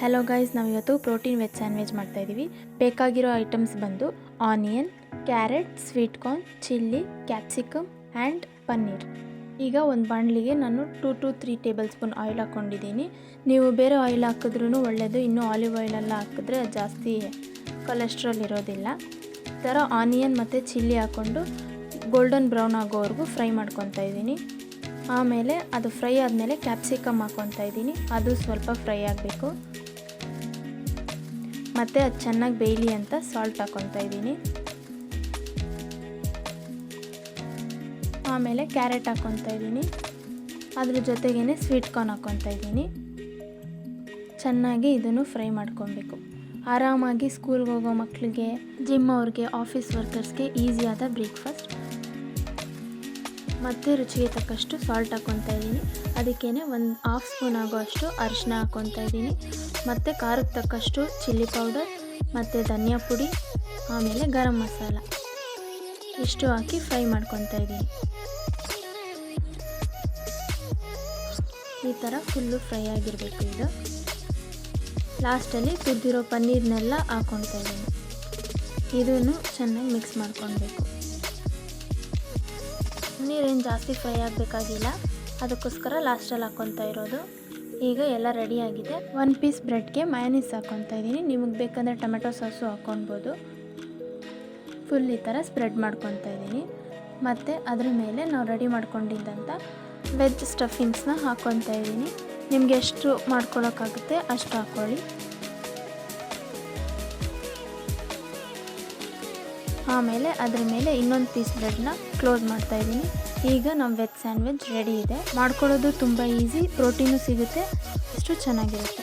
Hello guys, ನಾವು ಇವತ್ತು protein veg sandwich ಮಾಡ್ತಾಯಿದ್ದೀವಿ. ಬೇಕಾಗಿರೋ ಐಟಮ್ಸ್ ಬಂದು onion, carrot, sweet corn, chilli, capsicum and paneer. ಈಗ ಒಂದು ಬಾಣಲಿಗೆ ನಾನು 2 to 3 ಟೇಬಲ್ ಸ್ಪೂನ್ ಆಯಿಲ್ ಹಾಕ್ಕೊಂಡಿದ್ದೀನಿ. ನೀವು ಬೇರೆ ಆಯಿಲ್ ಹಾಕಿದ್ರೂ ಒಳ್ಳೆಯದು. ಇನ್ನೂ ಆಲಿವ್ ಆಯಿಲೆಲ್ಲ ಹಾಕಿದ್ರೆ ಜಾಸ್ತಿ ಕೊಲೆಸ್ಟ್ರಾಲ್ ಇರೋದಿಲ್ಲ. ಈ ಥರ ಆನಿಯನ್ ಮತ್ತು ಚಿಲ್ಲಿ ಹಾಕ್ಕೊಂಡು ಗೋಲ್ಡನ್ ಬ್ರೌನ್ ಆಗೋವರೆಗೂ ಫ್ರೈ ಮಾಡ್ಕೊತಾ ಇದ್ದೀನಿ. ಆಮೇಲೆ ಅದು ಫ್ರೈ ಆದಮೇಲೆ ಕ್ಯಾಪ್ಸಿಕಮ್ ಹಾಕ್ಕೊತಾ ಇದ್ದೀನಿ. ಅದು ಸ್ವಲ್ಪ ಫ್ರೈ ಆಗಬೇಕು. ಮತ್ತು ಅದು ಚೆನ್ನಾಗಿ ಬೇಯಲಿ ಅಂತ ಸಾಲ್ಟ್ ಹಾಕ್ಕೊತಾ ಇದ್ದೀನಿ. ಆಮೇಲೆ ಕ್ಯಾರೆಟ್ ಹಾಕ್ಕೊತಾ ಇದ್ದೀನಿ. ಅದ್ರ ಜೊತೆಗೇ ಸ್ವೀಟ್ ಕಾರ್ನ್ ಹಾಕ್ಕೊತಾ ಇದ್ದೀನಿ. ಚೆನ್ನಾಗಿ ಇದನ್ನು ಫ್ರೈ ಮಾಡ್ಕೊಬೇಕು. ಆರಾಮಾಗಿ ಸ್ಕೂಲ್ಗೆ ಹೋಗೋ ಮಕ್ಕಳಿಗೆ, ಜಿಮ್ ಅವ್ರಿಗೆ, ಆಫೀಸ್ ವರ್ಕರ್ಸ್ಗೆ ಈಸಿಯಾದ ಬ್ರೇಕ್ಫಾಸ್ಟ್. ಮತ್ತು ರುಚಿಗೆ ತಕ್ಕಷ್ಟು ಸಾಲ್ಟ್ ಹಾಕ್ಕೊತಾ ಇದ್ದೀನಿ. ಅದಕ್ಕೇ ಒಂದು 1/2 ಸ್ಪೂನ್ ಆಗೋಷ್ಟು ಅರಿಶಿನ ಹಾಕ್ಕೊತಾ ಇದ್ದೀನಿ. ಮತ್ತು ಖಾರಕ್ಕೆ ತಕ್ಕಷ್ಟು ಚಿಲ್ಲಿ ಪೌಡರ್ ಮತ್ತು ಧನಿಯಾ ಪುಡಿ, ಆಮೇಲೆ ಗರಂ ಮಸಾಲ ಇಷ್ಟು ಹಾಕಿ ಫ್ರೈ ಮಾಡ್ಕೊತಾ ಇದ್ದೀನಿ. ಈ ಥರ ಫುಲ್ಲು ಫ್ರೈ ಆಗಿರಬೇಕು. ಇದು ಲಾಸ್ಟಲ್ಲಿ ತುರಿದಿರೋ ಪನ್ನೀರ್ನೆಲ್ಲ ಹಾಕ್ಕೊತಾ ಇದ್ದೀನಿ. ಇದನ್ನು ಚೆನ್ನಾಗಿ ಮಿಕ್ಸ್ ಮಾಡ್ಕೊಳ್ಬೇಕು. ಪನ್ನೀರೇನು ಜಾಸ್ತಿ ಫ್ರೈ ಆಗಬೇಕಾಗಿಲ್ಲ, ಅದಕ್ಕೋಸ್ಕರ ಲಾಸ್ಟಲ್ಲಿ ಹಾಕ್ಕೊತಾ ಇರೋದು. ಈಗ ಎಲ್ಲ ರೆಡಿಯಾಗಿದೆ. 1 ಪೀಸ್ ಬ್ರೆಡ್ಗೆ ಮಯೋನೀಸ್ ಹಾಕ್ಕೊತಾ ಇದ್ದೀನಿ. ನಿಮಗೆ ಬೇಕಂದರೆ ಟೊಮೆಟೊ ಸಾಸು ಹಾಕ್ಕೊಳ್ಬೋದು. ಫುಲ್ ಈ ಥರ ಸ್ಪ್ರೆಡ್ ಮಾಡ್ಕೊತಾ ಇದ್ದೀನಿ. ಮತ್ತು ಅದ್ರ ಮೇಲೆ ನಾವು ರೆಡಿ ಮಾಡ್ಕೊಂಡಿದ್ದಂಥ ವೆಜ್ ಸ್ಟಫಿಂಗ್ಸ್ನ ಹಾಕ್ಕೊತಾ ಇದ್ದೀನಿ. ನಿಮಗೆ ಎಷ್ಟು ಮಾಡ್ಕೊಳ್ಳೋಕ್ಕಾಗುತ್ತೆ ಅಷ್ಟು ಹಾಕ್ಕೊಳ್ಳಿ. ಆಮೇಲೆ ಅದ್ರ ಮೇಲೆ ಇನ್ನೊಂದು ಪೀಸ್ ಬ್ರೆಡ್ನ ಕ್ಲೋಸ್ ಮಾಡ್ತಾ ಇದ್ದೀನಿ. ಈಗ ನಮ್ಮ ವೆಜ್ ಸ್ಯಾಂಡ್ವಿಚ್ ರೆಡಿ ಇದೆ. ಮಾಡ್ಕೊಳ್ಳೋದು ತುಂಬ ಈಸಿ, ಪ್ರೋಟೀನು ಸಿಗುತ್ತೆ, ಅಷ್ಟು ಚೆನ್ನಾಗಿರುತ್ತೆ.